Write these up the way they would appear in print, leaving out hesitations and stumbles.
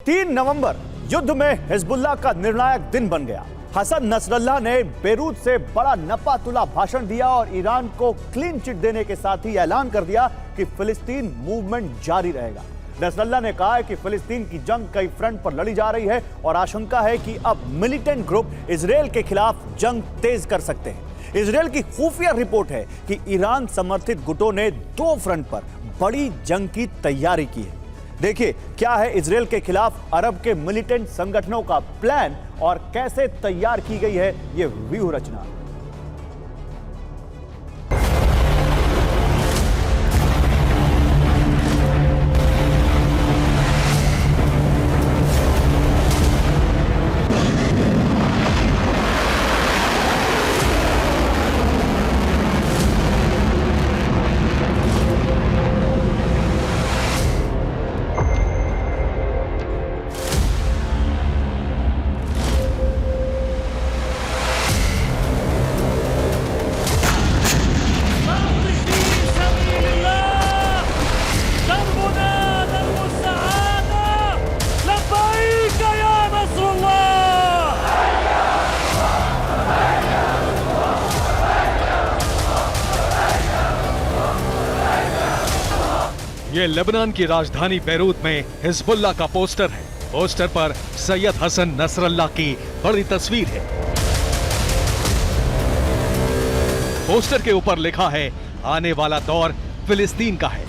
3 नवंबर युद्ध में हिजबुल्लाह का निर्णायक दिन बन गया। हसन नसरल्लाह ने बेरूत से बड़ा नपातुला भाषण दिया और ईरान को क्लीन चिट देने के साथ ही ऐलान कर दिया कि फिलिस्तीन मूवमेंट जारी रहेगा। नसरल्लाह ने कहा है कि फिलिस्तीन की जंग कई फ्रंट पर लड़ी जा रही है और आशंका है कि अब मिलिटेंट ग्रुप इजरायल के खिलाफ जंग तेज कर सकते हैं। इजरायल की खुफिया रिपोर्ट है कि ईरान समर्थित गुटों ने 2 फ्रंट पर बड़ी जंग की तैयारी की है। देखिए क्या है इजरायल के खिलाफ अरब के मिलिटेंट संगठनों का प्लान और कैसे तैयार की गई है यह व्यूह रचना। ये लेबनान की राजधानी बैरूत में हिजबुल्लाह का पोस्टर है। पोस्टर पर सैयद हसन नसरल्लाह की बड़ी तस्वीर है। पोस्टर के ऊपर लिखा है आने वाला दौर फिलिस्तीन का है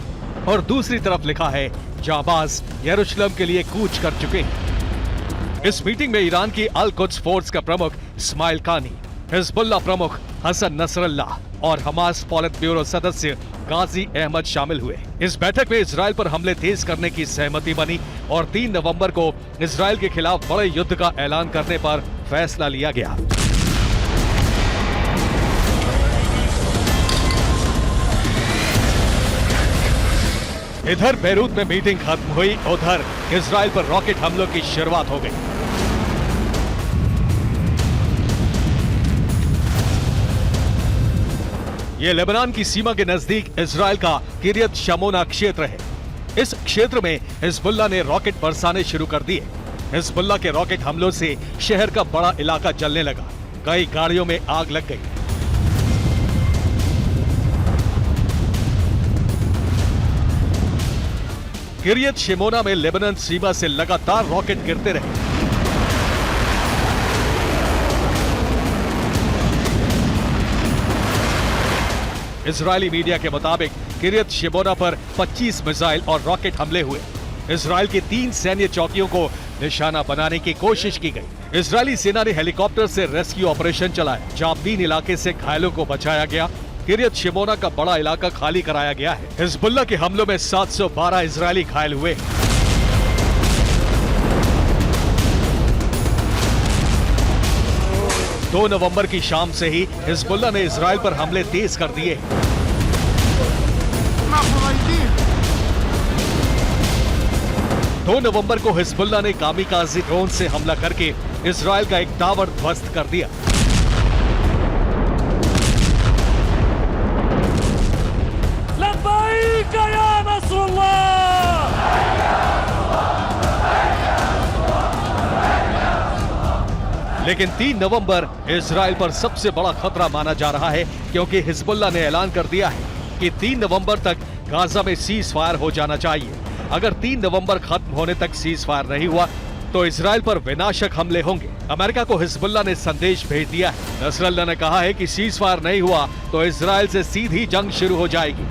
और दूसरी तरफ लिखा है जाबाज यरूशलेम के लिए कूच कर चुके हैं। इस मीटिंग में ईरान की अल कुद्स फोर्स का प्रमुख इस्माइल कानी, हिजबुल्लाह प्रमुख हसन नसरल्लाह और हमास पॉलिट ब्यूरो सदस्य गाजी अहमद शामिल हुए। इस बैठक में इजरायल पर हमले तेज करने की सहमति बनी और 3 नवंबर को इजरायल के खिलाफ बड़े युद्ध का ऐलान करने पर फैसला लिया गया। इधर बैरूत में मीटिंग खत्म हुई, उधर इजरायल पर रॉकेट हमलों की शुरुआत हो गई। ये लेबनान की सीमा के नजदीक इजरायल का किरियत शमोना क्षेत्र है। इस क्षेत्र में हिजबुल्लाह ने रॉकेट बरसाने शुरू कर दिए। हिजबुल्लाह के रॉकेट हमलों से शहर का बड़ा इलाका जलने लगा। कई गाड़ियों में आग लग गई। किरियत शमोना में लेबनान सीमा से लगातार रॉकेट गिरते रहे। इजरायली मीडिया के मुताबिक किरियत शमोना पर 25 मिसाइल और रॉकेट हमले हुए। इजरायल की 3 सैन्य चौकियों को निशाना बनाने की कोशिश की गई। इजरायली सेना ने हेलीकॉप्टर से रेस्क्यू ऑपरेशन चलाया, जहां 3 इलाके से घायलों को बचाया गया। किरियत शमोना का बड़ा इलाका खाली कराया गया है। हिजबुल्लाह के हमलों में 712 इजरायली घायल हुए। दो नवंबर की शाम से ही हिजबुल्लाह ने इजरायल पर हमले तेज कर दिए। 2 नवंबर को हिजबुल्लाह ने कामिकाज़ी ड्रोन से हमला करके इजरायल का एक टावर ध्वस्त कर दिया। लब्बैक या नसरुल्लाह। लेकिन 3 नवंबर इजरायल पर सबसे बड़ा खतरा माना जा रहा है, क्योंकि हिजबुल्लाह ने ऐलान कर दिया है कि 3 नवंबर तक गाजा में सीज फायर हो जाना चाहिए। अगर 3 नवंबर खत्म होने तक सीज फायर नहीं हुआ तो इजरायल पर विनाशक हमले होंगे। अमेरिका को हिजबुल्लाह ने संदेश भेज दिया है। नसरल्लाह ने कहा है कि सीज फायर नहीं हुआ तो इजरायल से सीधी जंग शुरू हो जाएगी।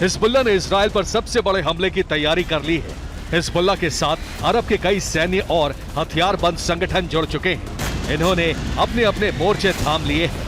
हिजबुल्लाह ने इजरायल पर सबसे बड़े हमले की तैयारी कर ली है। हिजबुल्लाह के साथ अरब के कई सैन्य और हथियारबंद संगठन जुड़ चुके हैं। इन्होंने अपने अपने मोर्चे थाम लिए हैं।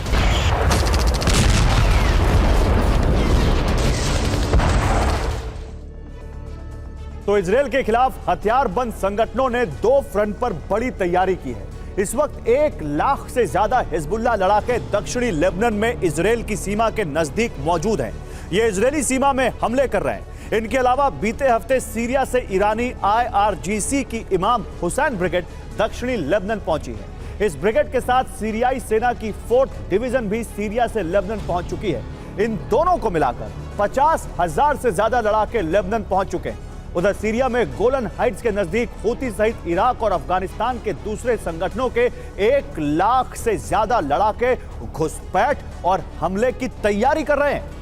तो इजरायल के खिलाफ हथियारबंद संगठनों ने 2 फ्रंट पर बड़ी तैयारी की है। इस वक्त 1 लाख से ज्यादा हिजबुल्लाह लड़ाके दक्षिणी लेबनान में इजरायल की सीमा के नजदीक मौजूद हैं। ये इजरायली सीमा में हमले कर रहे हैं। इनके अलावा बीते हफ्ते सीरिया से ईरानी IRGC की इमाम हुसैन ब्रिगेड दक्षिणी लेबनान पहुंची है। इस ब्रिगेड के साथ सीरियाई सेना की 4th डिवीजन भी सीरिया से लेबनान पहुंच चुकी है। इन दोनों को मिलाकर 50,000 से ज्यादा लड़ाके लेबनान पहुंच चुके हैं। उधर सीरिया में गोलन हाइट्स के नजदीक हूती सहित इराक और अफगानिस्तान के दूसरे संगठनों के 1 लाख से ज्यादा लड़ाके घुसपैठ और हमले की तैयारी कर रहे हैं।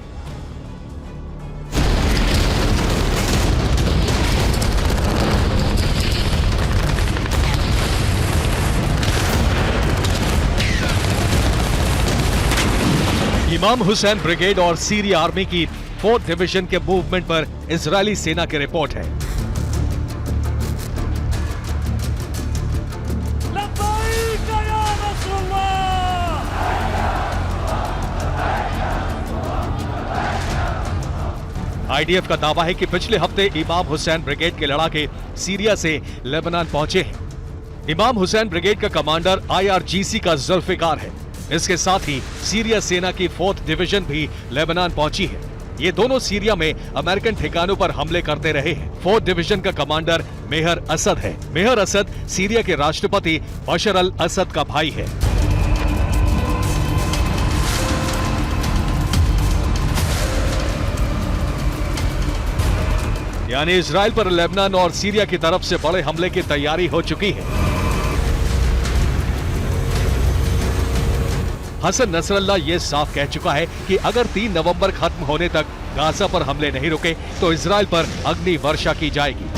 इमाम हुसैन ब्रिगेड और सीरिया आर्मी की 4th डिवीजन के मूवमेंट पर इजरायली सेना की रिपोर्ट है। आईडीएफ का दावा है कि पिछले हफ्ते इमाम हुसैन ब्रिगेड के लड़ाके सीरिया से लेबनान पहुंचे हैं। इमाम हुसैन ब्रिगेड का कमांडर आईआरजीसी का जुल्फिकार है। इसके साथ ही सीरिया सेना की 4th डिवीजन भी लेबनान पहुंची है। ये दोनों सीरिया में अमेरिकन ठिकानों पर हमले करते रहे हैं। 4th डिवीजन का कमांडर मेहर असद है। मेहर असद सीरिया के राष्ट्रपति बशर अल असद का भाई है। यानी इजराइल पर लेबनान और सीरिया की तरफ से बड़े हमले की तैयारी हो चुकी है। हसन नसरल्ला ये साफ कह चुका है कि अगर 3 नवंबर खत्म होने तक गाजा पर हमले नहीं रुके तो इजराइल पर अग्नि वर्षा की जाएगी।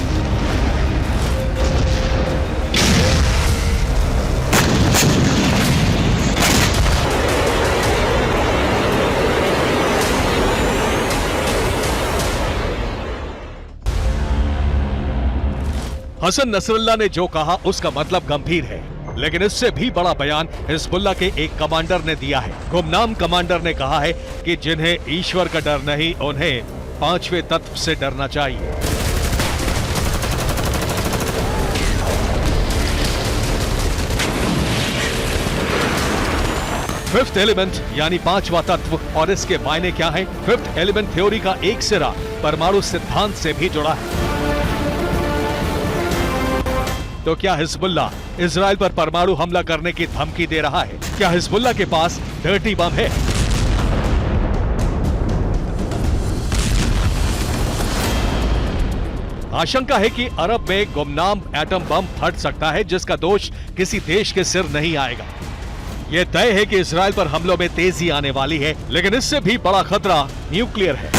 हसन नसरल्ला ने जो कहा उसका मतलब गंभीर है, लेकिन इससे भी बड़ा बयान हिजबुल्लाह के एक कमांडर ने दिया है। गुमनाम कमांडर ने कहा है कि जिन्हें ईश्वर का डर नहीं, उन्हें 5वें तत्व से डरना चाहिए। फिफ्थ एलिमेंट यानी 5वां तत्व, और इसके मायने क्या है? फिफ्थ एलिमेंट थ्योरी का एक सिरा परमाणु सिद्धांत से भी जुड़ा है। तो क्या हिजबुल्लाह इजराइल पर परमाणु हमला करने की धमकी दे रहा है? क्या हिजबुल्लाह के पास डर्टी बम है? आशंका है कि अरब में गुमनाम एटम बम फट सकता है, जिसका दोष किसी देश के सिर नहीं आएगा। यह तय है कि इजराइल पर हमलों में तेजी आने वाली है, लेकिन इससे भी बड़ा खतरा न्यूक्लियर है।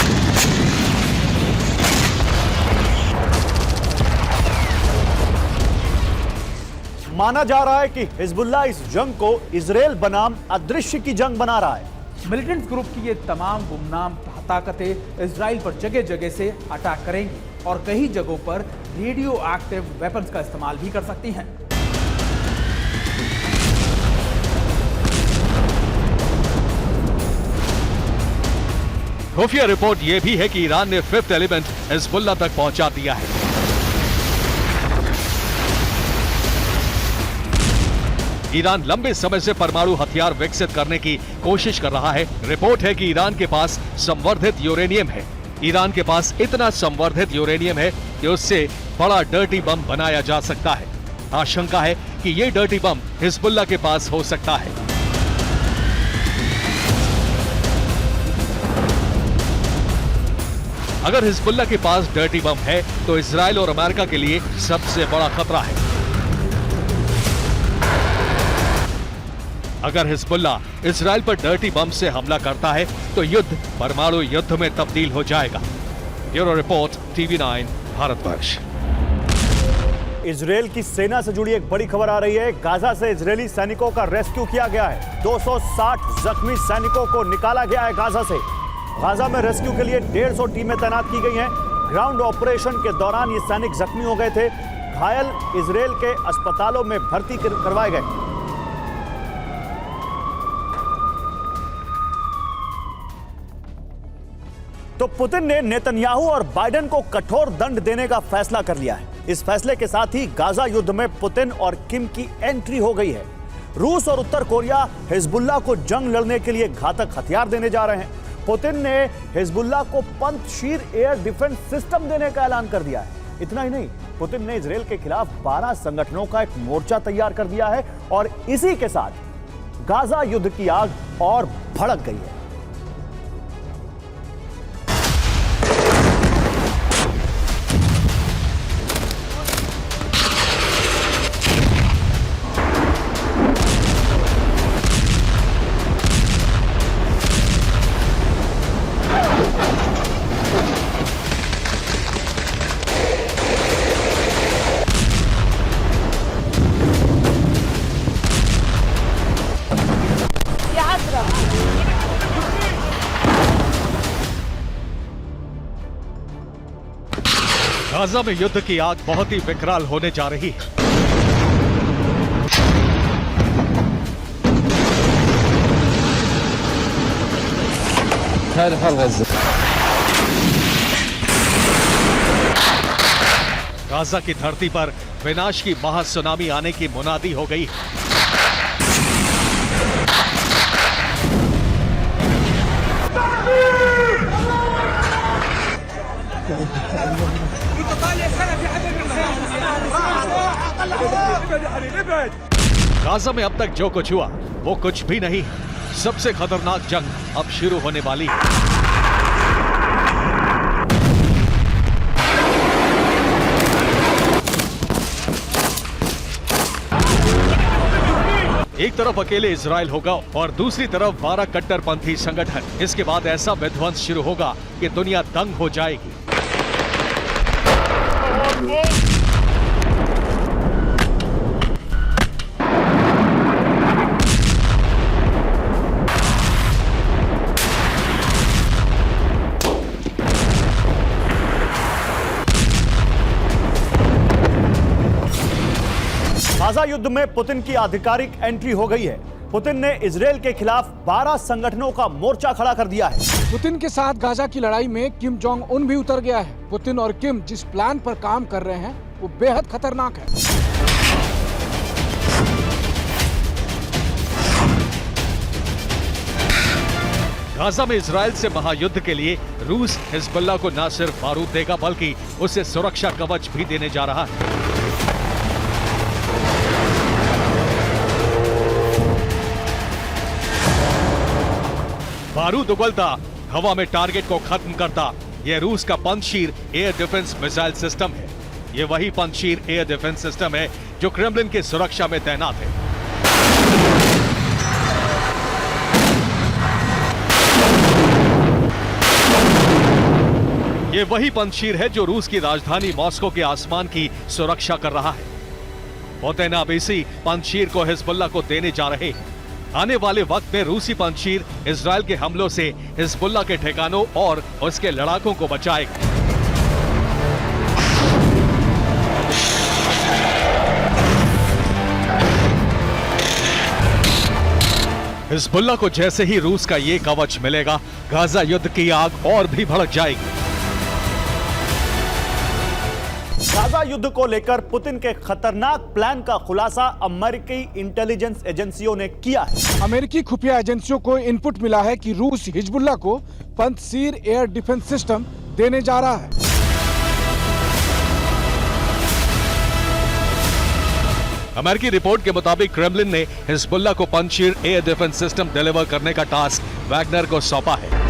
माना जा रहा है कि हिजबुल्लाह इस जंग को इजराइल बनाम अदृश्य की जंग बना रहा है। मिलिटेंट्स ग्रुप की ये तमाम गुमनाम ताकतें इजराइल पर जगह जगह से अटैक करेंगी और कई जगहों पर रेडियो एक्टिव वेपन्स का इस्तेमाल भी कर सकती हैं। खुफिया रिपोर्ट यह भी है कि ईरान ने फिफ्थ एलिमेंट हिजबुल्लाह तक पहुंचा दिया है। ईरान लंबे समय से परमाणु हथियार विकसित करने की कोशिश कर रहा है। रिपोर्ट है कि ईरान के पास संवर्धित यूरेनियम है। ईरान के पास इतना संवर्धित यूरेनियम है कि उससे बड़ा डर्टी बम बनाया जा सकता है। आशंका है कि ये डर्टी बम हिजबुल्लाह के पास हो सकता है। अगर हिजबुल्लाह के पास डर्टी बम है तो इजराइल और अमेरिका के लिए सबसे बड़ा खतरा है। अगर हिजबुल्लाह इजराइल पर डर्टी बम से हमला करता है तो युद्ध परमाणु युद्ध में तब्दील हो जाएगा। Bureau report, TV9 Bharatvarsh. Israel की सेना से जुड़ी एक बड़ी खबर आ रही है। गाजा से इजरायली सैनिकों का रेस्क्यू किया गया है। 260 जख्मी सैनिकों को निकाला गया है गाजा से। गाजा में रेस्क्यू के लिए 150 टीमें तैनात की गई हैं। ग्राउंड ऑपरेशन के दौरान ये सैनिक जख्मी हो गए थे। घायल इजराइल के अस्पतालों में भर्ती करवाए गए। तो पुतिन ने नेतन्याहू और बाइडेन को कठोर दंड देने का फैसला कर लिया है। इस फैसले के साथ ही गाजा युद्ध में पुतिन और किम की एंट्री हो गई है। रूस और उत्तर कोरिया हिजबुल्लाह को जंग लड़ने के लिए घातक हथियार देने जा रहे हैं। पुतिन ने हिजबुल्लाह को पंजशीर एयर डिफेंस सिस्टम देने का ऐलान कर दिया है। इतना ही नहीं, पुतिन ने इजराइल के खिलाफ 12 संगठनों का एक मोर्चा तैयार कर दिया है और इसी के साथ गाजा युद्ध की आग और भड़क गई है। गाजा में युद्ध की आग बहुत ही विकराल होने जा रही है। गाजा की धरती पर विनाश की महासुनामी आने की मुनादी हो गई है। गाजा में अब तक जो कुछ हुआ वो कुछ भी नहीं है। सबसे खतरनाक जंग अब शुरू होने वाली है। एक तरफ अकेले इजराइल होगा और दूसरी तरफ 12 कट्टरपंथी संगठन। इसके बाद ऐसा विध्वंस शुरू होगा कि दुनिया दंग हो जाएगी। गाजा युद्ध में पुतिन की आधिकारिक एंट्री हो गई है। पुतिन ने इजरायल के खिलाफ 12 संगठनों का मोर्चा खड़ा कर दिया है। पुतिन के साथ गाजा की लड़ाई में किम जोंग उन भी उतर गया है। पुतिन और किम जिस प्लान पर काम कर रहे हैं वो बेहद खतरनाक है। गाजा में इजरायल से महायुद्ध के लिए रूस हिजबुल्लाह को न सिर्फ बारूद देगा बल्कि उसे सुरक्षा कवच भी देने जा रहा है। बारूद उगलता हवा में टारगेट को खत्म करता यह रूस का Panjshir air defence missile system है। यह वही पंजशीर एयर डिफेंस सिस्टम है जो क्रेमलिन के सुरक्षा में तैनात है। यह वही पंजशीर है जो रूस की राजधानी मॉस्को के आसमान की सुरक्षा कर रहा है। पुतिन अब इसी पंजशीर को हिजबुल्लाह को देने जा रहे हैं। आने वाले वक्त में रूसी पंजशीर इजरायल के हमलों से हिजबुल्लाह के ठिकानों और उसके लड़ाकों को बचाएगा। हिजबुल्लाह को जैसे ही रूस का ये कवच मिलेगा, गाजा युद्ध की आग और भी भड़क जाएगी। गाजा युद्ध को लेकर पुतिन के खतरनाक प्लान का खुलासा अमेरिकी इंटेलिजेंस एजेंसियों ने किया है। अमेरिकी खुफिया एजेंसियों को इनपुट मिला है कि रूस हिजबुल्लाह को पंजशीर एयर डिफेंस सिस्टम देने जा रहा है। अमेरिकी रिपोर्ट के मुताबिक क्रेमलिन ने हिजबुल्लाह को Panjshir air defence system deliver करने का टास्क वैगनर को सौंपा है।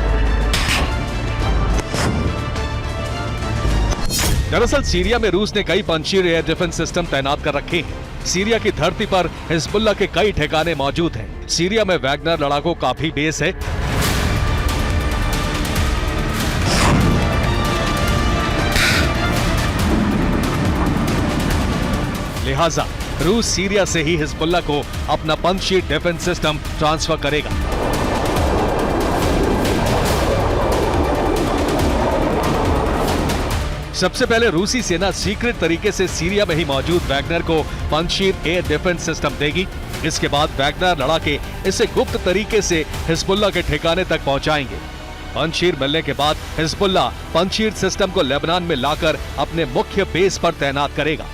दरअसल सीरिया में रूस ने कई पंजशीर एयर डिफेंस सिस्टम तैनात कर रखे हैं। सीरिया की धरती पर हिजबुल्लाह के कई ठिकाने मौजूद हैं। सीरिया में वैगनर लड़ाकों का भी बेस है। लिहाजा रूस सीरिया से ही हिजबुल्लाह को अपना पंजशीर डिफेंस सिस्टम ट्रांसफर करेगा। सबसे पहले रूसी सेना सीक्रेट तरीके से सीरिया में ही मौजूद वैगनर को पंजशीर एयर डिफेंस सिस्टम देगी। इसके बाद वैगनर लड़ाके इसे गुप्त तरीके से हिजबुल्लाह के ठिकाने तक पहुंचाएंगे। पंजशीर मिलने के बाद हिजबुल्लाह पंजशीर सिस्टम को लेबनान में लाकर अपने मुख्य बेस पर तैनात करेगा।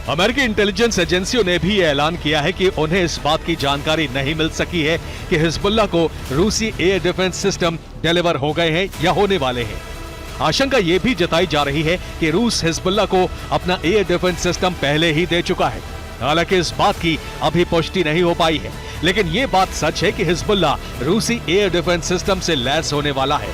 अमेरिकी इंटेलिजेंस एजेंसियों ने भी ऐलान किया है कि उन्हें इस बात की जानकारी नहीं मिल सकी है कि हिजबुल्लाह को रूसी एयर डिफेंस सिस्टम डिलीवर हो गए हैं या होने वाले हैं। आशंका यह भी जताई जा रही है कि रूस हिजबुल्लाह को अपना एयर डिफेंस सिस्टम पहले ही दे चुका है। हालांकि इस बात की अभी पुष्टि नहीं हो पाई है, लेकिन यह बात सच है कि हिजबुल्लाह रूसी एयर डिफेंस सिस्टम से लैस होने वाला है।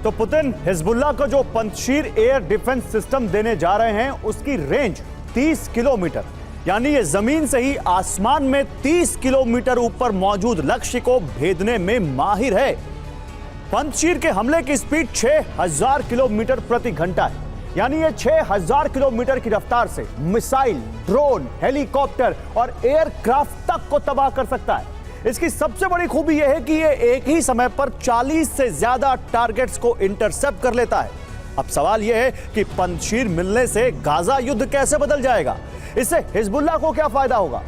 तो पुतिन हिजबुल्लाह को जो पंजशीर एयर डिफेंस सिस्टम देने जा रहे हैं उसकी रेंज 30 किलोमीटर यानी ये जमीन से ही आसमान में 30 किलोमीटर ऊपर मौजूद लक्ष्य को भेदने में माहिर है। पंजशीर के हमले की स्पीड 6000 किलोमीटर प्रति घंटा है, यानी ये 6000 किलोमीटर की रफ्तार से मिसाइल, ड्रोन, हेलीकॉप्टर और एयरक्राफ्ट तक को तबाह कर सकता है। इसकी सबसे बड़ी खूबी यह है कि ये एक ही समय पर 40 से ज्यादा टारगेट्स को इंटरसेप्ट कर लेता है। अब सवाल यह है कि पंजशीर मिलने से गाजा युद्ध कैसे बदल जाएगा? इससे हिजबुल्लाह को क्या फायदा होगा?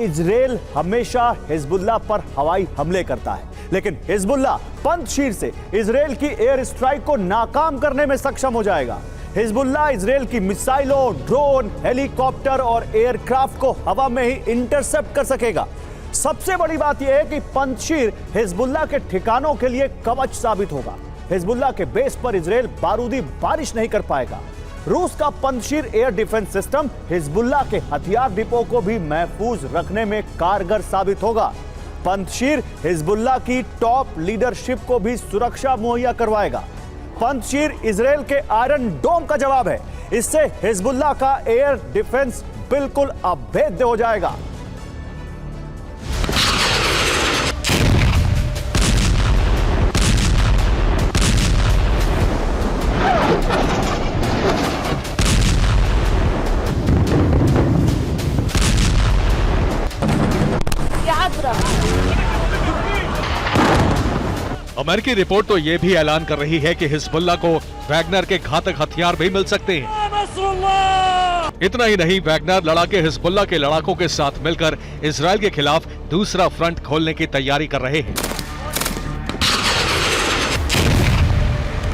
इजराइल हमेशा हिजबुल्लाह पर हवाई हमले करता है, लेकिन हिजबुल्लाह पंजशीर से इजराइल की एयर स्ट्राइक को नाकाम करने में सक्षम हो जाएगा। हिजबुल्लाह इजराइल की मिसाइलों, ड्रोन, हेलीकॉप्टर और एयरक्राफ्ट को हवा में ही इंटरसेप्ट कर सकेगा। सबसे बड़ी बात यह है कि पंजशीर हिजबुल्लाह के ठिकानों के लिए कवच साबित होगा। हिजबुल्लाह के बेस पर इजराइल बारूदी बारिश नहीं कर पाएगा। रूस का Panjshir air defence system Hezbollah के हथियार डिपो को भी महफूज रखने में कारगर साबित होगा। पंजशीर हिजबुल्लाह की टॉप लीडरशिप को भी सुरक्षा मुहैया करवाएगा। पंजशीर इजराइल के आयरन डोम का जवाब है। इससे हिजबुल्लाह का एयर डिफेंस बिल्कुल अभेद्य हो जाएगा। अमेरिकी रिपोर्ट तो यह भी ऐलान कर रही है कि हिजबुल्लाह को वैगनर के घातक हथियार भी मिल सकते हैं। इतना ही नहीं, वैगनर लड़ाके हिजबुल्लाह के लड़ाकों के साथ मिलकर इजराइल के खिलाफ दूसरा फ्रंट खोलने की तैयारी कर रहे हैं।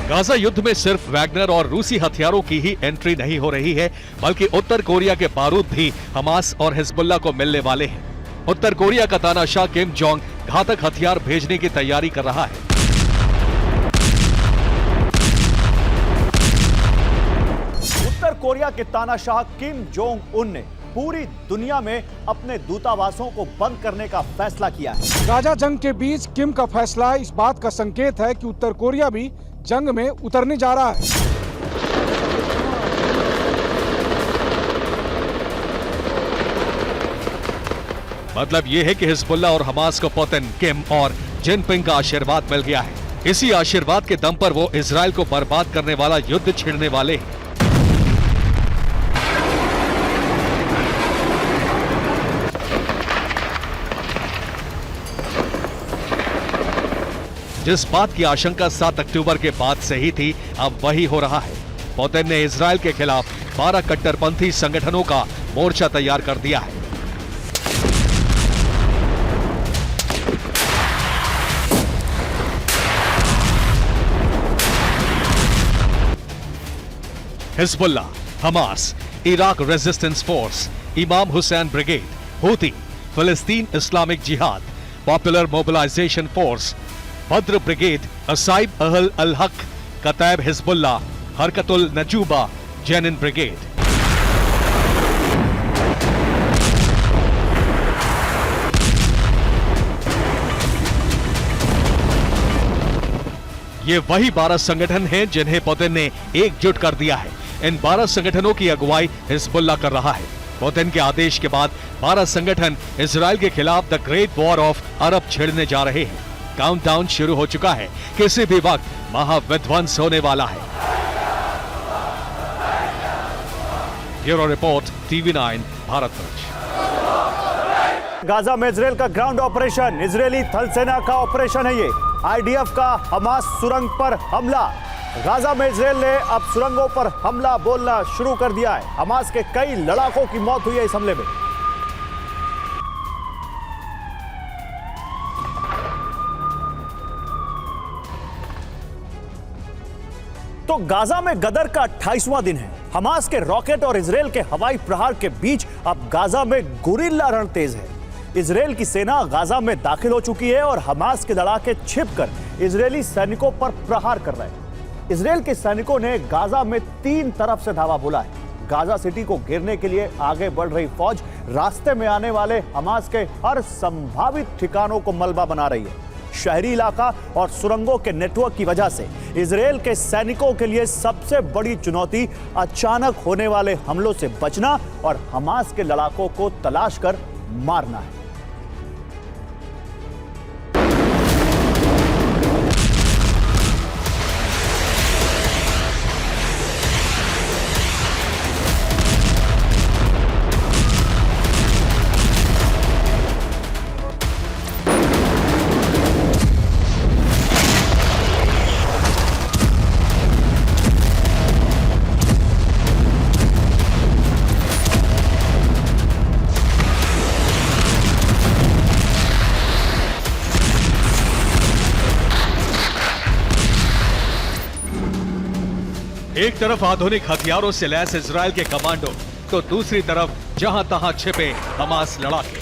गाजा युद्ध में सिर्फ वैगनर और रूसी हथियारों की ही एंट्री नहीं हो रही है, बल्कि उत्तर कोरिया के बारूद भी हमास और हिजबुल्लाह को मिलने वाले हैं। उत्तर कोरिया का तानाशाह किम जोंग घातक हथियार भेजने की तैयारी कर रहा है। उत्तर कोरिया के तानाशाह किम जोंग उन ने पूरी दुनिया में अपने दूतावासों को बंद करने का फैसला किया है। गाजा जंग के बीच किम का फैसला इस बात का संकेत है कि उत्तर कोरिया भी जंग में उतरने जा रहा है। मतलब यह है कि हिजबुल्लाह और हमास को पुतिन, किम और जिनपिंग का आशीर्वाद मिल गया है। इसी आशीर्वाद के दम पर वो इजराइल को बर्बाद करने वाला युद्ध छिड़ने वाले हैं। जिस बात की आशंका 7 अक्टूबर के बाद से ही थी, अब वही हो रहा है। पुतिन ने इजराइल के खिलाफ 12 कट्टरपंथी संगठनों का मोर्चा तैयार कर दिया है। Hezbollah, Hamas, Iraq resistance force, Imam Hussain brigade, Houthi, फिलिस्तीन Islamic Jihad, popular mobilization force, Badr brigade, Asaib Ahl al Haq, Kataib Hezbollah, Harakatul Nujaba, Jenin brigade. ये वही 12 संगठन हैं जिन्हें पुतिन ने एकजुट कर दिया है। इन 12 संगठनों की अगुवाई हिजबुल्लाह कर रहा है। पुतिन के आदेश के बाद 12 संगठन इजराइल के खिलाफ the great war of Arab छेड़ने जा रहे हैं। काउंटडाउन शुरू हो चुका है। किसी भी वक्त महाविध्वंस होने वाला है। Bureau report, TV9 Bharatvarsh. Gaza में इजराइल का ग्राउंड ऑपरेशन, इजरायली थल सेना का ऑपरेशन है ये। IDF का हमास सुरंग पर हमला। गाजा में इजराइल ने अब सुरंगों पर हमला बोलना शुरू कर दिया है। हमास के कई लड़ाकों की मौत हुई है इस हमले में। तो गाजा में गदर का 28वां दिन है। हमास के रॉकेट और इजराइल के हवाई प्रहार के बीच अब गाजा में गुरिल्ला रण तेज है। इजराइल की सेना गाजा में दाखिल हो चुकी है और हमास के लड़ाके छिपकर इजरायली सैनिकों पर प्रहार कर रहे हैं। इजराइल के सैनिकों ने गाजा में 3 तरफ से धावा बोला है। गाजा सिटी को घेरने के लिए आगे बढ़ रही फौज रास्ते में आने वाले हमास के हर संभावित ठिकानों को मलबा बना रही है। शहरी इलाका और सुरंगों के नेटवर्क की वजह से इजरायल के सैनिकों के लिए सबसे बड़ी चुनौती अचानक होने वाले हमलों से बचना और हमास के लड़ाकों को तलाश कर मारना है। एक तरफ आधुनिक हथियारों से लैस इजरायल के कमांडो, तो दूसरी तरफ जहां तहां छिपे हमास लड़ाके।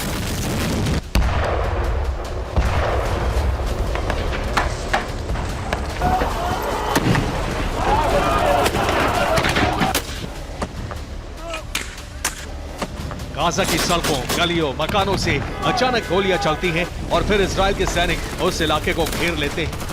गाजा की सड़कों, गलियों, मकानों से अचानक गोलियां चलती हैं और फिर इजरायल के सैनिक उस इलाके को घेर लेते हैं।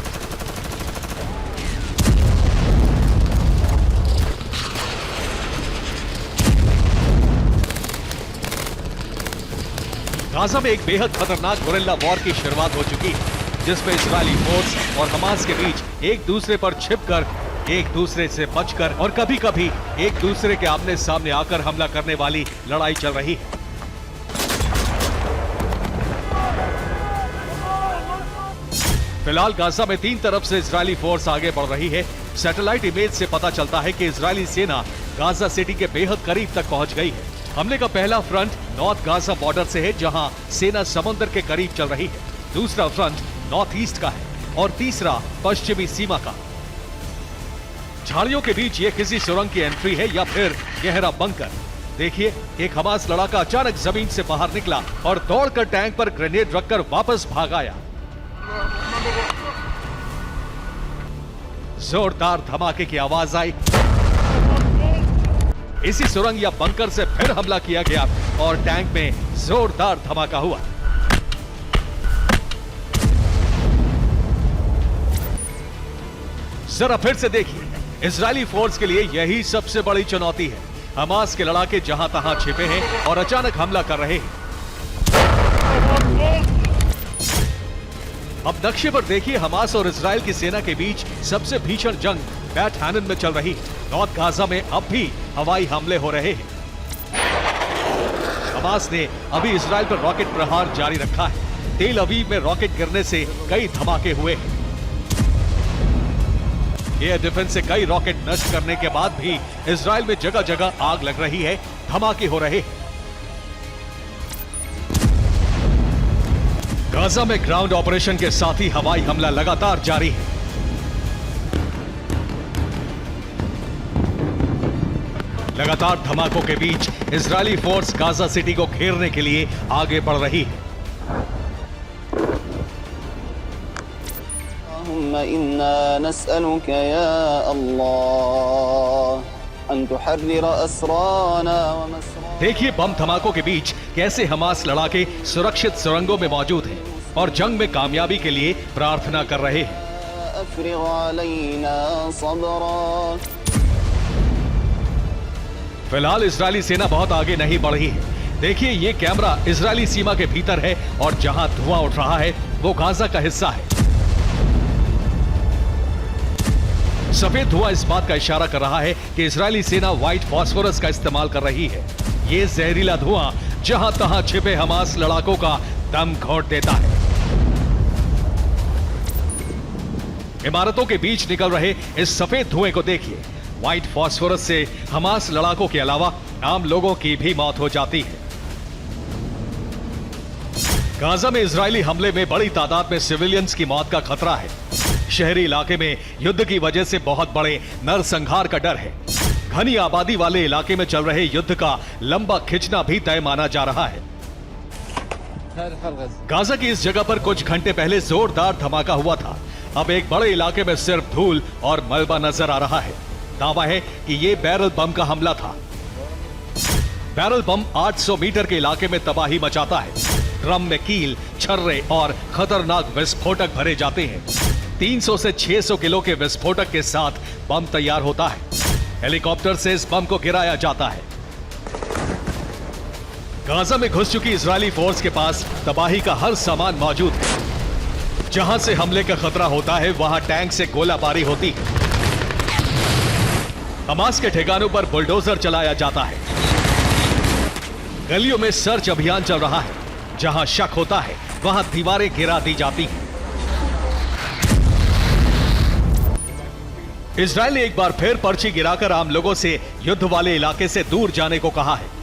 गाजा में एक बेहद खतरनाक गुरिल्ला वॉर की शुरुआत हो चुकी है, जिसमें इजरायली फोर्स और हमास के बीच एक दूसरे पर छिपकर, एक दूसरे से बचकर और कभी कभी एक दूसरे के आमने सामने आकर हमला करने वाली लड़ाई चल रही है। फिलहाल गाजा में 3 तरफ से इजरायली फोर्स आगे बढ़ रही है। सैटेलाइट इमेज से पता चलता है कि इजरायली सेना गाजा सिटी के बेहद करीब तक पहुंच गई है। हमले का पहला फ्रंट नॉर्थ गाजा बॉर्डर से है, जहां सेना समुद्र के करीब चल रही है। दूसरा फ्रंट नॉर्थ ईस्ट का है और तीसरा पश्चिमी सीमा का। झाड़ियों के बीच ये किसी सुरंग की एंट्री है या फिर गहरा बंकर। देखिए, एक हमास लड़ाका अचानक जमीन से बाहर निकला और दौड़कर टैंक पर ग्रेनेड रखकर वापस भाग आया। जोरदार धमाके की आवाज आई। इसी सुरंग या बंकर से फिर हमला किया गया और टैंक में जोरदार धमाका हुआ। जरा फिर से देखिए, इजरायली फोर्स के लिए यही सबसे बड़ी चुनौती है। हमास के लड़ाके जहां तहां छिपे हैं और अचानक हमला कर रहे हैं। अब नक्शे पर देखिए, हमास और इजरायल की सेना के बीच सबसे भीषण जंग बैट हैनन में चल रही है। नॉर्थ गाजा में अब भी हवाई हमले हो रहे हैं। हमास ने अभी इजरायल पर रॉकेट प्रहार जारी रखा है। तेल अवीव में रॉकेट गिरने से कई धमाके हुए हैं। एयर डिफेंस से कई रॉकेट नष्ट करने के बाद भी इजरायल में जगह जगह आग लग रही है, धमाके हो रहे हैं। गाजा में ग्राउंड ऑपरेशन के साथ ही हवाई हमला लगातार जारी है। लगातार धमाकों के बीच इजरायली फोर्स गाजा सिटी को घेरने के लिए आगे बढ़ रही है। देखिए बम धमाकों के बीच कैसे हमास लड़ाके सुरक्षित सुरंगों में मौजूद हैं और जंग में कामयाबी के लिए प्रार्थना कर रहे हैं। फिलहाल इजरायली सेना बहुत आगे नहीं बढ़ रही है। देखिए, ये कैमरा इजरायली सीमा के भीतर है और जहां धुआं उठ रहा है वो गाजा का हिस्सा है। सफेद धुआं इस बात का इशारा कर रहा है कि इजरायली सेना व्हाइट फास्फोरस का इस्तेमाल कर रही है। ये जहरीला धुआं जहां तहां छिपे हमास लड़ाकों का दम घोट देता है। इमारतों के बीच निकल रहे इस सफेद धुएं को देखिए। व्हाइट फास्फोरस से हमास लड़ाकों के अलावा आम लोगों की भी मौत हो जाती है। गाजा में इजरायली हमले में बड़ी तादाद में सिविलियंस की मौत का खतरा है। शहरी इलाके में युद्ध की वजह से बहुत बड़े नरसंहार का डर है। घनी आबादी वाले इलाके में चल रहे युद्ध का लंबा खिंचना भी तय माना जा रहा है। गाजा की इस जगह पर कुछ घंटे पहले जोरदार धमाका हुआ था। अब एक बड़े इलाके में सिर्फ धूल और मलबा नजर आ रहा है। दावा है कि यह बैरल बम का हमला था। बैरल बम 800 मीटर के इलाके में तबाही मचाता है। ड्रम में कील, छर्रे और खतरनाक विस्फोटक भरे जाते हैं। 300 से 600 किलो के विस्फोटक के साथ बम तैयार होता है। हेलीकॉप्टर से इस बम को गिराया जाता है। गाजा में घुस चुकी इजरायली फोर्स के पास तबाही का हर सामान मौजूद है। जहां से हमले का खतरा होता है वहां टैंक से गोलाबारी होती है। हमास के ठिकानों पर बुलडोजर चलाया जाता है। गलियों में सर्च अभियान चल रहा है। जहां शक होता है वहां दीवारें गिरा दी जाती हैं। इजरायल ने एक बार फिर पर्ची गिराकर आम लोगों से युद्ध वाले इलाके से दूर जाने को कहा है।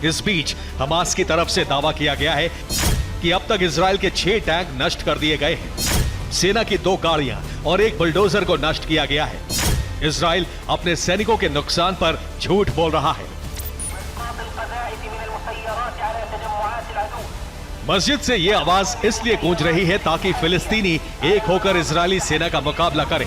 इस बीच हमास की तरफ से दावा किया गया है कि अब तक इजरायल के 6 टैंक नष्ट कर दिए गए हैं। सेना की 2 गाड़ियां और 1 बुलडोजर को नष्ट किया गया है। इजरायल अपने सैनिकों के नुकसान पर झूठ बोल रहा है। मस्जिद से यह आवाज इसलिए गूंज रही है ताकि फिलिस्तीनी एक होकर इजरायली सेना का मुकाबला करें।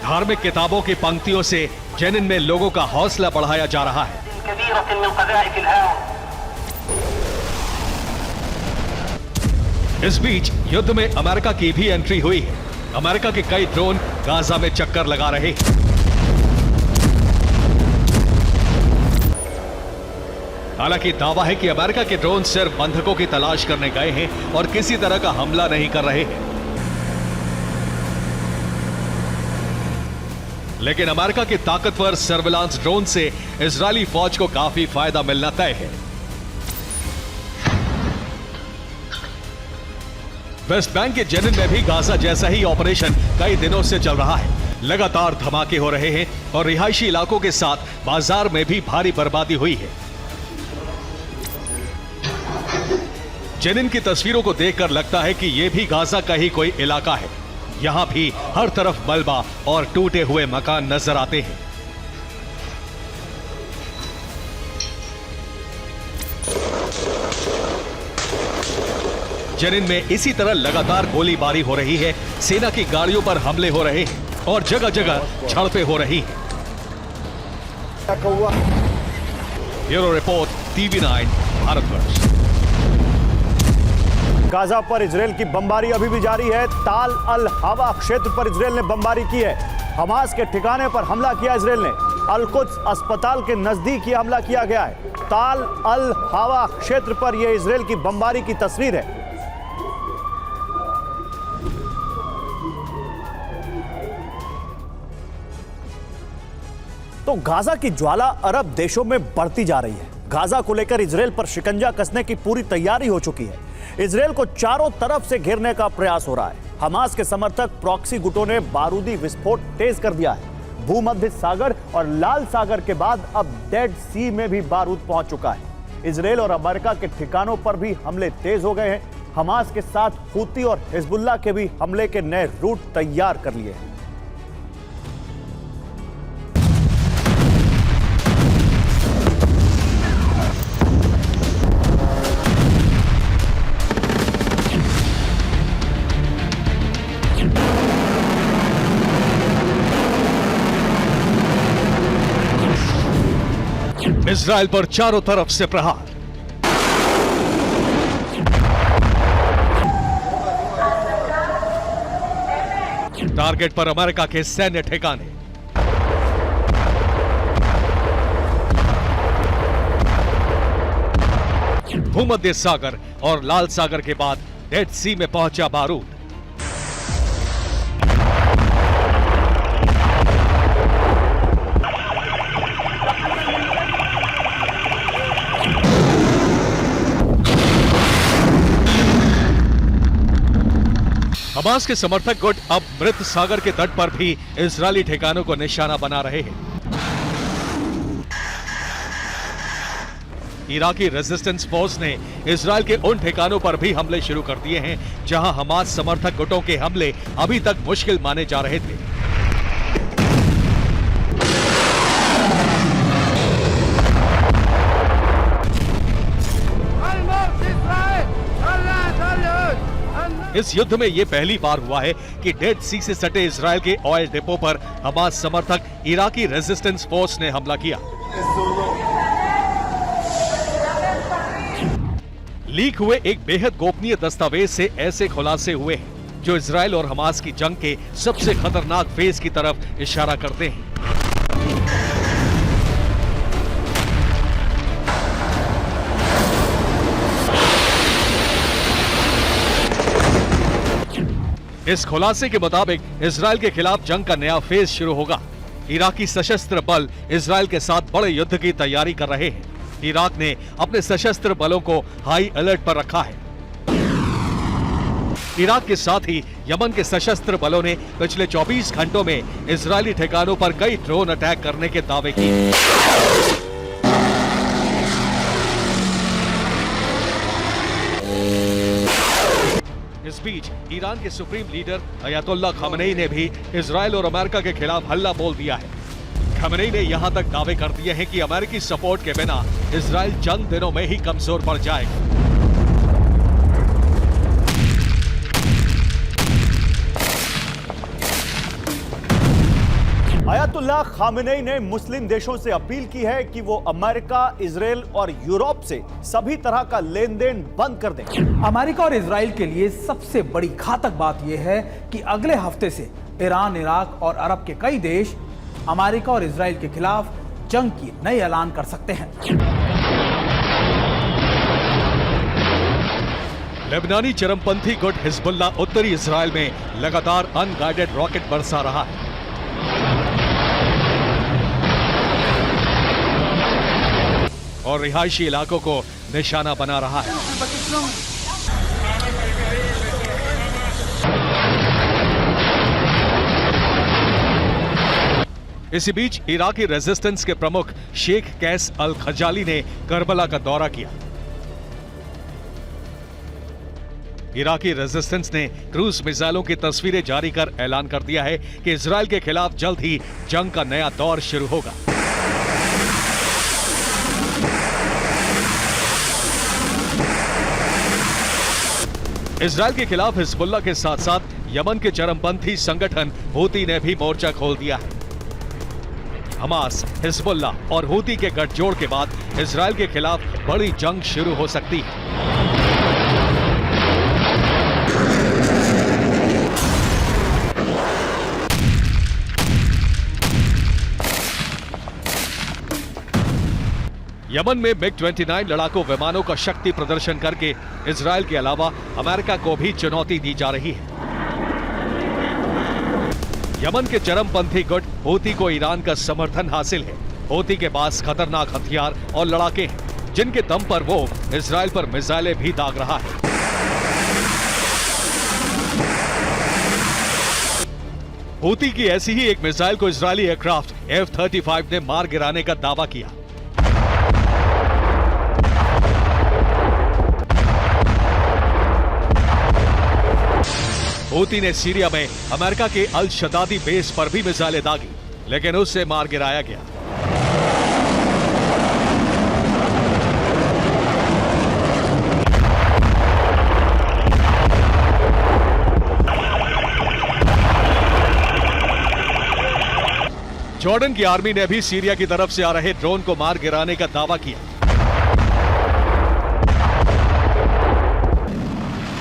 धार्मिक किताबों की पंक्तियों से जेनिन में लोगों का हौसला बढ़ाया जा रहा है। इस बीच युद्ध में अमेरिका की भी एंट्री हुई है। अमेरिका के कई ड्रोन गाजा में चक्कर लगा रहे हैं। हालांकि दावा है कि अमेरिका के ड्रोन सिर्फ बंधकों की तलाश करने गए हैं और किसी तरह का हमला नहीं कर रहे हैं। लेकिन अमेरिका के ताकतवर सर्विलांस ड्रोन से इजरायली फौज को काफी फायदा मिलना तय है। वेस्ट बैंक के जेनिन में भी गाजा जैसा ही ऑपरेशन कई दिनों से चल रहा है। लगातार धमाके हो रहे हैं और रिहायशी इलाकों के साथ बाजार में भी भारी बर्बादी हुई है। जेनिन की तस्वीरों को देखकर लगता है कि यह भी गाजा का ही कोई इलाका है। यहां भी हर तरफ मलबा और टूटे हुए मकान नजर आते हैं। जेनिन में इसी तरह लगातार गोलीबारी हो रही है। सेना की गाड़ियों पर हमले हो रहे हैं और जगह जगह झड़पें हो रही हैं। Bureau report, TV9 Bharatvarsh. Gaza पर इजरायल की बमबारी अभी भी जारी है। ताल अल हवा क्षेत्र पर इजरायल ने बमबारी की है। हमास के ठिकाने पर हमला किया इजरायल ने। अल कुद्स अस्पताल के नजदीक यह हमला किया गया है। ताल अल हवा क्षेत्र पर यह इजरायल की बमबारी की तस्वीर है। तो गाजा की ज्वाला अरब देशों में बढ़ती जा रही है। गाजा को लेकर इजरायल पर शिकंजा कसने की पूरी तैयारी हो चुकी है। इजरायल को चारों तरफ से घेरने का प्रयास हो रहा है। हमास के समर्थक प्रॉक्सी गुटों ने बारूदी विस्फोट तेज कर दिया है। भूमध्य सागर और लाल सागर के बाद अब डेड सी में भी बारूद पहुंच चुका है। इजरायल और अमेरिका के ठिकानों पर भी हमले तेज हो गए हैं। हमास के साथ हूती और हिजबुल्लाह के भी हमले के नए रूट तैयार कर लिए हैं। इजरायल पर चारों तरफ से प्रहार। टारगेट पर अमेरिका के सैन्य ठिकाने। भूमध्य सागर और लाल सागर के बाद डेड सी में पहुंचा बारूद। हमास के समर्थक गुट अब मृत सागर के तट पर भी इजरायली ठिकानों को निशाना बना रहे हैं। इराकी रेजिस्टेंस फोर्स ने इजरायल के उन ठिकानों पर भी हमले शुरू कर दिए हैं जहां हमास समर्थक गुटों के हमले अभी तक मुश्किल माने जा रहे थे। इस युद्ध में ये पहली बार हुआ है कि डेड सी से सटे इजराइल के ऑयल डिपो पर हमास समर्थक इराकी रेजिस्टेंस फोर्स ने हमला किया। लीक हुए एक बेहद गोपनीय दस्तावेज से ऐसे खुलासे हुए हैं जो इजराइल और हमास की जंग के सबसे खतरनाक फेज की तरफ इशारा करते हैं। इस खुलासे के मुताबिक इजराइल के खिलाफ जंग का नया फेज शुरू होगा। इराकी सशस्त्र बल इजराइल के साथ बड़े युद्ध की तैयारी कर रहे हैं। इराक ने अपने सशस्त्र बलों को हाई अलर्ट पर रखा है। इराक के साथ ही यमन के सशस्त्र बलों ने पिछले 24 घंटों में इजरायली ठिकानों पर कई ड्रोन अटैक करने के दावे किए। इस बीच ईरान के सुप्रीम लीडर अयातुल्लाह खामेनी ने भी इजराइल और अमेरिका के खिलाफ हल्ला बोल दिया है। खामेनी ने यहां तक दावे कर दिए हैं कि अमेरिकी सपोर्ट के बिना इजराइल चंद दिनों में ही कमजोर पड़ जाएगा। अयातुल्लाह खामेनी ने मुस्लिम देशों से अपील की है कि वो अमेरिका, इजराइल और यूरोप से सभी तरह का लेन देन बंद कर दें। अमेरिका और इजराइल के लिए सबसे बड़ी घातक बात यह है कि अगले हफ्ते से ईरान, इराक और अरब के कई देश अमेरिका और इजराइल के खिलाफ जंग की नई ऐलान कर सकते हैं। लेबनानी चरमपंथी गुट हिजबुल्लाह उत्तरी इजराइल में लगातार अनगाइडेड रॉकेट बरसा रहा है। और रिहायशी इलाकों को निशाना बना रहा है। इसी बीच इराकी रेजिस्टेंस के प्रमुख शेख कैस अल खजाली ने करबला का दौरा किया। इराकी रेजिस्टेंस ने क्रूज मिसाइलों की तस्वीरें जारी कर ऐलान कर दिया है कि इजराइल के खिलाफ जल्द ही जंग का नया दौर शुरू होगा। इजराइल के खिलाफ हिजबुल्लाह के साथ साथ यमन के चरमपंथी संगठन हूती ने भी मोर्चा खोल दिया है। हमास, हिजबुल्लाह और हूती के गठजोड़ के बाद इजराइल के खिलाफ बड़ी जंग शुरू हो सकती है। यमन में MiG-29 लड़ाकू विमानों का शक्ति प्रदर्शन करके इजराइल के अलावा अमेरिका को भी चुनौती दी जा रही है। यमन के चरमपंथी गुट हूती को ईरान का समर्थन हासिल है। हूती के पास खतरनाक हथियार और लड़ाके हैं, जिनके दम पर वो इजराइल पर मिसाइलें भी दाग रहा है। हूती की ऐसी ही एक मिसाइल को इजरायली एयरक्राफ्ट F-35 ने मार गिराने का दावा किया। हूती ने सीरिया में अमेरिका के अल शदादी बेस पर भी मिसाइलें दागी, लेकिन उससे मार गिराया गया। जॉर्डन की आर्मी ने भी सीरिया की तरफ से आ रहे ड्रोन को मार गिराने का दावा किया।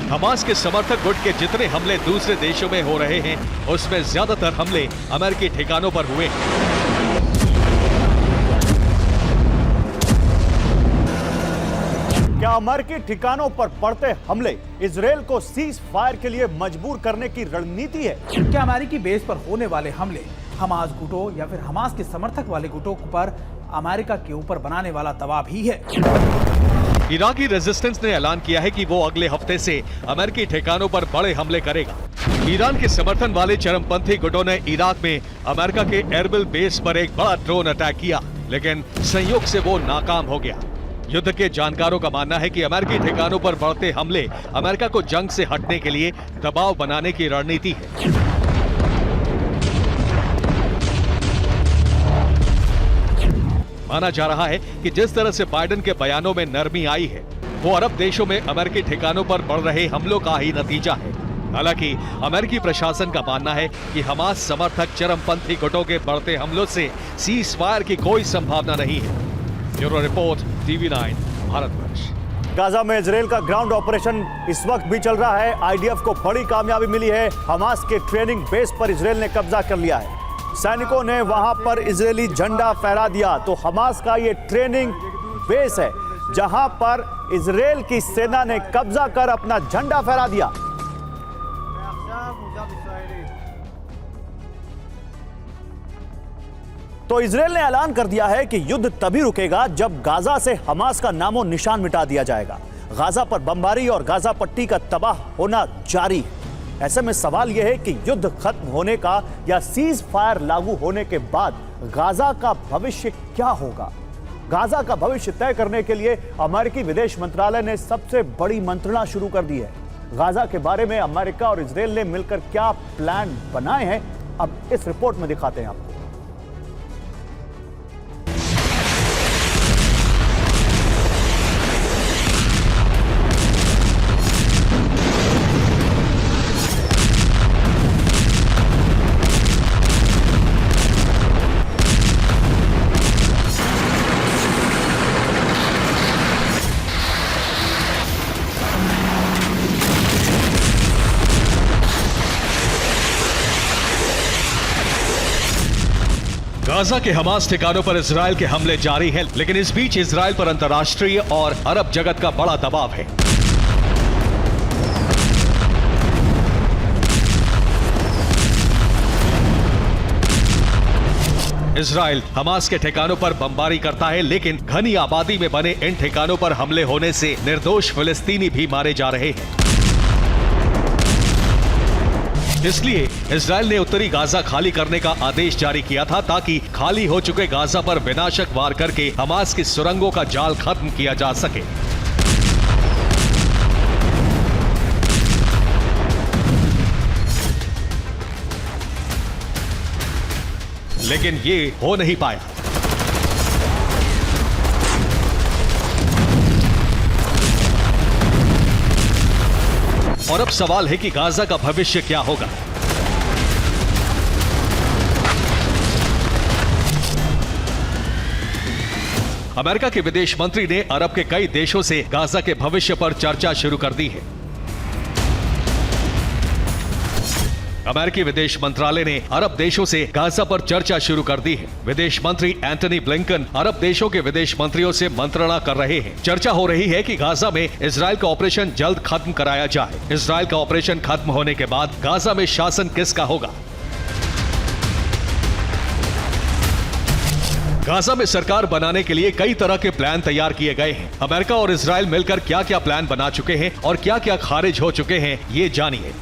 हमास के समर्थक गुट के जितने हमले दूसरे देशों में हो रहे हैं, उसमें ज्यादातर हमले अमेरिकी ठिकानों पर हुए हैं। क्या अमेरिकी ठिकानों पर पड़ते हमले इजराइल को सीज फायर के लिए मजबूर करने की रणनीति है? क्या अमेरिकी बेस पर होने वाले हमले हमास गुटों या फिर हमास के समर्थक वाले गुटों पर अमेरिका के ऊपर बनाने वाला दबाव ही है? इराकी रेजिस्टेंस ने ऐलान किया है कि वो अगले हफ्ते से अमेरिकी ठिकानों पर बड़े हमले करेगा। ईरान के समर्थन वाले चरमपंथी गुटों ने इराक में अमेरिका के एरबिल बेस पर एक बड़ा ड्रोन अटैक किया, लेकिन संयोग से वो नाकाम हो गया। युद्ध के जानकारों का मानना है कि अमेरिकी ठिकानों पर बढ़ते हमले अमेरिका को जंग से हटने के लिए दबाव बनाने की रणनीति है। माना जा रहा है कि जिस तरह से बाइडेन के बयानों में नरमी आई है, वो अरब देशों में अमेरिकी ठिकानों पर बढ़ रहे हमलों का ही नतीजा है। हालांकि अमेरिकी प्रशासन का मानना है कि हमास समर्थक चरमपंथी गुटों के बढ़ते हमलों से सीज फायर की कोई संभावना नहीं है। Bureau report, TV9 Bharatvarsh. Gaza में इजराइल का ग्राउंड ऑपरेशन इस वक्त भी चल रहा है। आईडीएफ को बड़ी कामयाबी मिली है। हमास के ट्रेनिंग बेस पर इजराइल ने कब्जा कर लिया है। सैनिकों ने वहां पर इजरायली झंडा फहरा दिया। तो हमास का ये ट्रेनिंग बेस है जहां पर इजराइल की सेना ने कब्जा कर अपना झंडा फहरा दिया। तो इजराइल ने ऐलान कर दिया है कि युद्ध तभी रुकेगा जब गाजा से हमास का नामो निशान मिटा दिया जाएगा। गाजा पर बमबारी और गाजा पट्टी का तबाह होना जारी है। ऐसे में सवाल यह है कि युद्ध खत्म होने का या सीज फायर लागू होने के बाद गाजा का भविष्य क्या होगा। गाजा का भविष्य तय करने के लिए अमेरिकी विदेश मंत्रालय ने सबसे बड़ी मंत्रणा शुरू कर दी है। गाजा के बारे में अमेरिका और इजराइल ने मिलकर क्या प्लान बनाए हैं, अब इस रिपोर्ट में दिखाते हैं आपको। गाजा के हमास ठिकानों पर इजराइल के हमले जारी हैं, लेकिन इस बीच इजराइल पर अंतर्राष्ट्रीय और अरब जगत का बड़ा दबाव है। इजराइल हमास के ठिकानों पर बमबारी करता है, लेकिन घनी आबादी में बने इन ठिकानों पर हमले होने से निर्दोष फिलिस्तीनी भी मारे जा रहे हैं। इसलिए इजराइल ने उत्तरी गाजा खाली करने का आदेश जारी किया था ताकि खाली हो चुके गाजा पर विनाशक वार करके हमास की सुरंगों का जाल खत्म किया जा सके। लेकिन ये हो नहीं पाया। और अब सवाल है कि गाजा का भविष्य क्या होगा। अमेरिका के विदेश मंत्री ने अरब के कई देशों से गाजा के भविष्य पर चर्चा शुरू कर दी है। अमेरिकी विदेश मंत्रालय ने अरब देशों से गाजा पर चर्चा शुरू कर दी है। विदेश मंत्री एंटनी ब्लिंकन अरब देशों के विदेश मंत्रियों से मंत्रणा कर रहे हैं। चर्चा हो रही है कि गाजा में इजराइल का ऑपरेशन जल्द खत्म कराया जाए। इजराइल का ऑपरेशन खत्म होने के बाद गाजा में शासन किसका होगा। गाजा में सरकार बनाने के लिए कई तरह के प्लान तैयार किए गए हैं। अमेरिका और इजराइल मिलकर क्या क्या प्लान बना चुके हैं और क्या क्या खारिज हो चुके हैं, ये जानिए।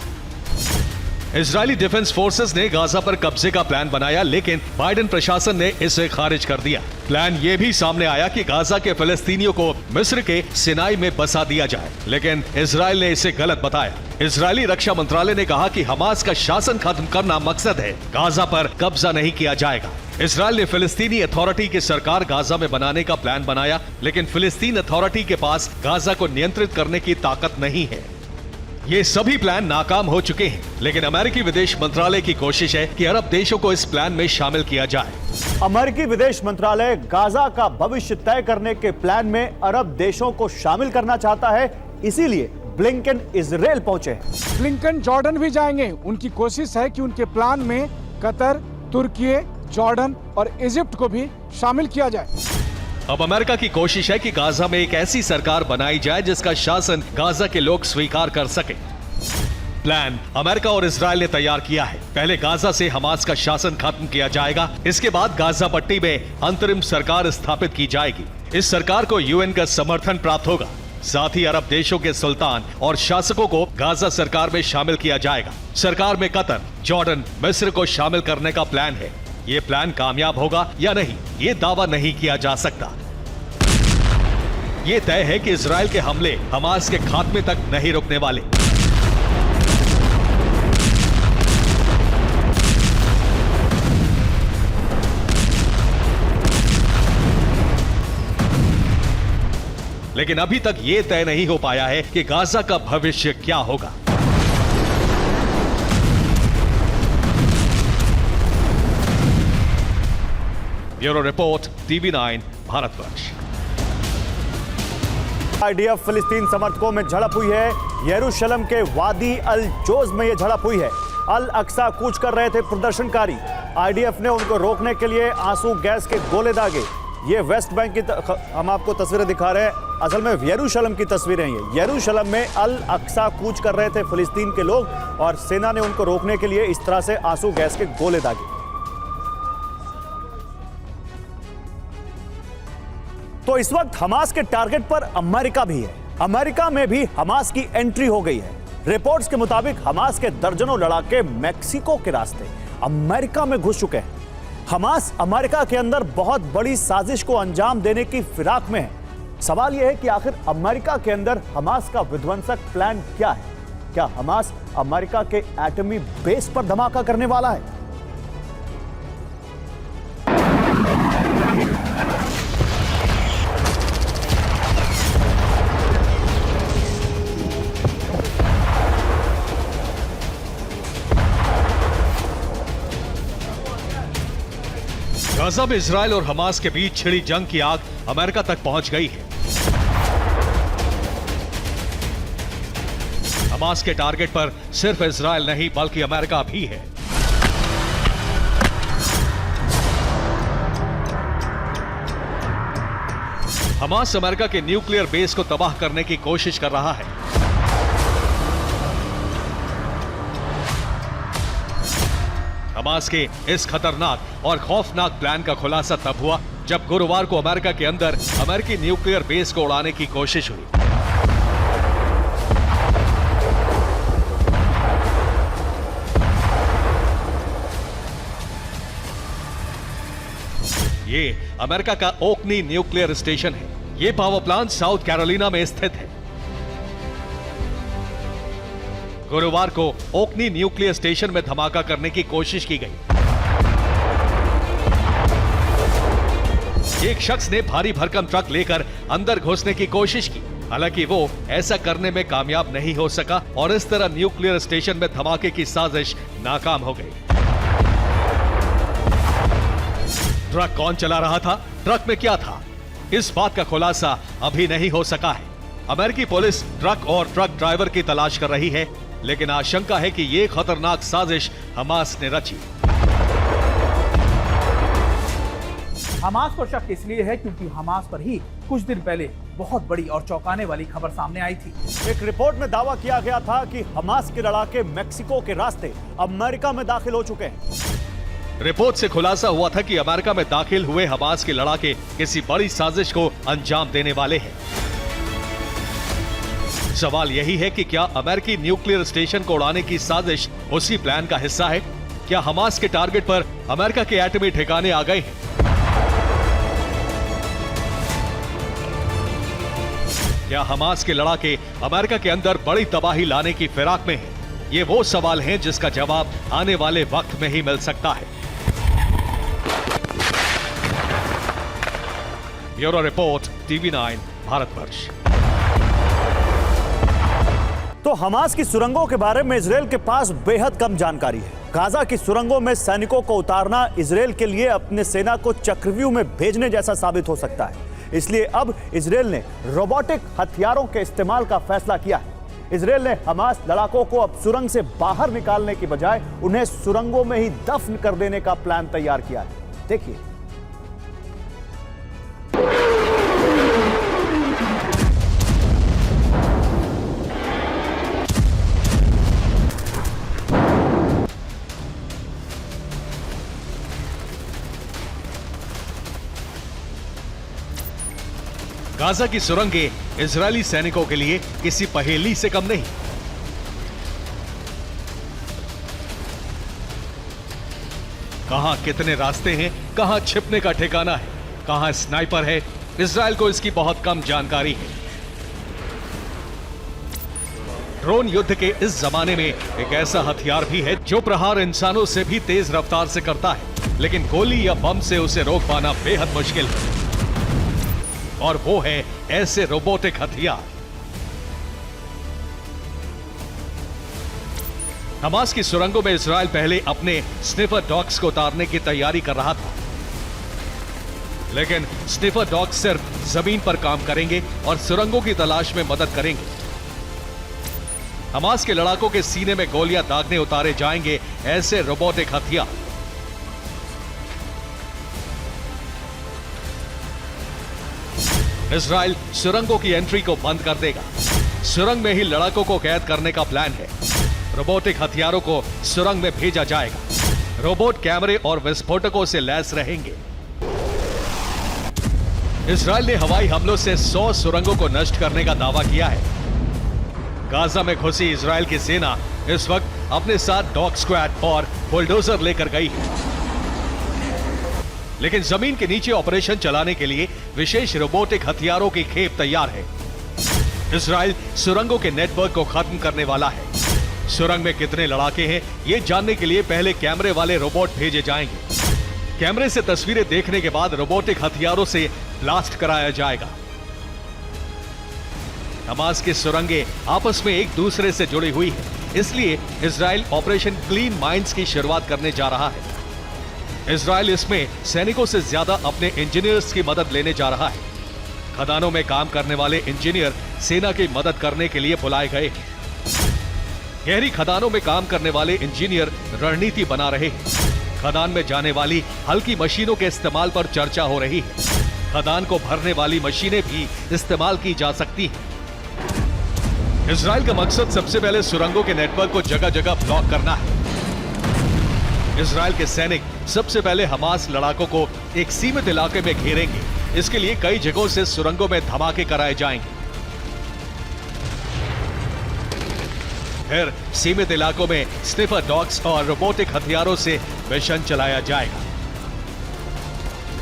इजरायली डिफेंस फोर्सेस ने गाजा पर कब्जे का प्लान बनाया, लेकिन बाइडेन प्रशासन ने इसे खारिज कर दिया। प्लान ये भी सामने आया कि गाजा के फिलिस्तीनियों को मिस्र के सिनाई में बसा दिया जाए, लेकिन इजराइल ने इसे गलत बताया। इजरायली रक्षा मंत्रालय ने कहा कि हमास का शासन खत्म करना मकसद है, गाजा पर कब्जा नहीं किया जाएगा। इजराइल ने फिलिस्तीनी अथॉरिटी की सरकार गाजा में बनाने का प्लान बनाया, लेकिन फिलिस्तीन अथॉरिटी के पास गाजा को नियंत्रित करने की ताकत नहीं है। ये सभी प्लान नाकाम हो चुके हैं, लेकिन अमेरिकी विदेश मंत्रालय की कोशिश है कि अरब देशों को इस प्लान में शामिल किया जाए। अमेरिकी विदेश मंत्रालय गाजा का भविष्य तय करने के प्लान में अरब देशों को शामिल करना चाहता है, इसीलिए ब्लिंकन इजराइल पहुंचे हैं। ब्लिंकन जॉर्डन भी जाएंगे। उनकी कोशिश है कि उनके प्लान में कतर, तुर्की, जॉर्डन और इजिप्ट को भी शामिल किया जाए। अब अमेरिका की कोशिश है कि गाजा में एक ऐसी सरकार बनाई जाए जिसका शासन गाजा के लोग स्वीकार कर सके। प्लान अमेरिका और इजराइल ने तैयार किया है। पहले गाजा से हमास का शासन खत्म किया जाएगा, इसके बाद गाजा पट्टी में अंतरिम सरकार स्थापित की जाएगी। इस सरकार को यूएन का समर्थन प्राप्त होगा। साथ ही अरब देशों के सुल्तान और शासकों को गाजा सरकार में शामिल किया जाएगा। सरकार में कतर, जॉर्डन, मिस्र को शामिल करने का प्लान है। ये प्लान कामयाब होगा या नहीं, ये दावा नहीं किया जा सकता। ये तय है कि इजराइल के हमले हमास के खात्मे तक नहीं रुकने वाले। लेकिन अभी तक ये तय नहीं हो पाया है कि गाजा का भविष्य क्या होगा। Bureau report, TV9 Bharatvarsh. IDF फिलिस्तीन समर्थकों में झड़प हुई है। यरूशलेम के वादी अल जोज में यह झड़प हुई है। अल अक्सा कूच कर रहे थे प्रदर्शनकारी। आईडीएफ ने उनको रोकने के लिए आंसू गैस के गोले दागे। ये वेस्ट बैंक की हम आपको तस्वीरें दिखा रहे हैं, असल में यरूशलेम की तस्वीरें हैं। यरूशलेम में अल अक्सा कूच कर रहे थे फिलिस्तीन के लोग और सेना ने उनको रोकने के लिए इस तरह से आंसू गैस के गोले दागे। तो इस वक्त हमास के टारगेट पर अमेरिका भी है। अमेरिका में भी हमास की एंट्री हो गई है। रिपोर्ट्स के मुताबिक हमास के दर्जनों लड़ाके मेक्सिको के रास्ते अमेरिका में घुस चुके हैं। हमास अमेरिका के अंदर बहुत बड़ी साजिश को अंजाम देने की फिराक में है। सवाल यह है कि आखिर अमेरिका के अंदर हमास का विध्वंसक प्लान क्या है? क्या हमास अमेरिका के एटमी बेस पर धमाका करने वाला है? गाजा में इजराइल और हमास के बीच छिड़ी जंग की आग अमेरिका तक पहुंच गई है। हमास के टारगेट पर सिर्फ इजराइल नहीं बल्कि अमेरिका भी है। हमास अमेरिका के न्यूक्लियर बेस को तबाह करने की कोशिश कर रहा है। हमास के इस खतरनाक और खौफनाक प्लान का खुलासा तब हुआ जब गुरुवार को अमेरिका के अंदर अमेरिकी न्यूक्लियर बेस को उड़ाने की कोशिश हुई। ये अमेरिका का ओकनी न्यूक्लियर स्टेशन है। ये पावर प्लांट साउथ कैरोलिना में स्थित है। गुरुवार को ओकनी न्यूक्लियर स्टेशन में धमाका करने की कोशिश की गई। एक शख्स ने भारी भरकम ट्रक लेकर अंदर घुसने की कोशिश की, हालांकि वो ऐसा करने में कामयाब नहीं हो सका और इस तरह न्यूक्लियर स्टेशन में धमाके की साजिश नाकाम हो गई। ट्रक कौन चला रहा था? ट्रक में क्या था? इस बात का खुलासा अभी नहीं हो सका है। अमेरिकी पुलिस ट्रक और ट्रक ड्राइवर की तलाश कर रही है, लेकिन आशंका है कि यह खतरनाक साजिश हमास ने रची। हमास पर शक इसलिए है क्योंकि हमास पर ही कुछ दिन पहले बहुत बड़ी और चौंकाने वाली खबर सामने आई थी। एक रिपोर्ट में दावा किया गया था कि हमास के लड़ाके मेक्सिको के रास्ते अमेरिका में दाखिल हो चुके हैं। रिपोर्ट से खुलासा हुआ था कि अमेरिका में दाखिल हुए हमास के लड़ाके किसी बड़ी साजिश को अंजाम देने वाले हैं। सवाल यही है कि क्या अमेरिकी न्यूक्लियर स्टेशन को उड़ाने की साजिश उसी प्लान का हिस्सा है? क्या हमास के टारगेट पर अमेरिका के एटमी ठिकाने आ गए हैं? क्या हमास के लड़ाके अमेरिका के अंदर बड़ी तबाही लाने की फिराक में हैं? ये वो सवाल हैं जिसका जवाब आने वाले वक्त में ही मिल सकता है। Bureau report, TV9 Bharatvarsh. तो हमास की सुरंगों के बारे में इजराइल के पास बेहद कम जानकारी है। गाजा की सुरंगों में सैनिकों को उतारना इजराइल के लिए अपने सेना को चक्रव्यूह में भेजने जैसा साबित हो सकता है। इसलिए अब इजराइल ने रोबोटिक हथियारों के इस्तेमाल का फैसला किया है। इजराइल ने हमास लड़ाकों को अब सुरंग से बाहर निकालने की बजाय उन्हें सुरंगों में ही दफन कर देने का प्लान तैयार किया है। देखिए। गाजा की सुरंगें इजरायली सैनिकों के लिए किसी पहेली से कम नहीं। कहां कितने रास्ते हैं, कहां छिपने का ठिकाना है, कहां स्नाइपर है, इजराइल को इसकी बहुत कम जानकारी है। ड्रोन युद्ध के इस जमाने में एक ऐसा हथियार भी है जो प्रहार इंसानों से भी तेज रफ्तार से करता है, लेकिन गोली या बम से उसे रोक पाना बेहद मुश्किल है। और वो है ऐसे रोबोटिक हथियार। हमास की सुरंगों में इजराइल पहले अपने स्निफर डॉग्स को उतारने की तैयारी कर रहा था। लेकिन स्निफर डॉग सिर्फ जमीन पर काम करेंगे और सुरंगों की तलाश में मदद करेंगे। हमास के लड़ाकों के सीने में गोलियां दागने उतारे जाएंगे ऐसे रोबोटिक हथियार। इजराइल सुरंगों की एंट्री को बंद कर देगा। सुरंग में ही लड़ाकों को कैद करने का प्लान है। रोबोटिक हथियारों को सुरंग में भेजा जाएगा। रोबोट कैमरे और विस्फोटकों से लैस रहेंगे। इजराइल ने हवाई हमलों से 100 सुरंगों को नष्ट करने का दावा किया है। गाजा में घुसी इजराइल की सेना इस वक्त अपने साथ डॉग स्क्वाड और बुलडोजर लेकर गई है, लेकिन जमीन के नीचे ऑपरेशन चलाने के लिए विशेष रोबोटिक हथियारों की खेप तैयार है। इजराइल सुरंगों के नेटवर्क को खत्म करने वाला है। सुरंग में कितने लड़ाके हैं ये जानने के लिए पहले कैमरे वाले रोबोट भेजे जाएंगे। कैमरे से तस्वीरें देखने के बाद रोबोटिक हथियारों से ब्लास्ट कराया जाएगा। हमास की सुरंगें आपस में एक दूसरे से जुड़ी हुई है, इसलिए इजराइल ऑपरेशन क्लीन माइंड्स की शुरुआत करने जा रहा है। इजराइल इसमें सैनिकों से ज्यादा अपने इंजीनियर्स की मदद लेने जा रहा है। खदानों में काम करने वाले इंजीनियर सेना की मदद करने के लिए बुलाए गए हैं। गहरी खदानों में काम करने वाले इंजीनियर रणनीति बना रहे हैं। खदान में जाने वाली हल्की मशीनों के इस्तेमाल पर चर्चा हो रही है। खदान को भरने वाली मशीनें भी इस्तेमाल की जा सकती हैं। इजराइल का मकसद सबसे पहले सुरंगों के नेटवर्क को जगह जगह ब्लॉक करना है। इजराइल के सैनिक सबसे पहले हमास लड़ाकों को एक सीमित इलाके में घेरेंगे। इसके लिए कई जगहों से सुरंगों में धमाके कराए जाएंगे। फिर सीमित इलाकों में स्निफर डॉग्स और रोबोटिक हथियारों से मिशन चलाया जाएगा।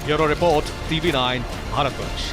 Bureau report, TV9 Bharatvarsh.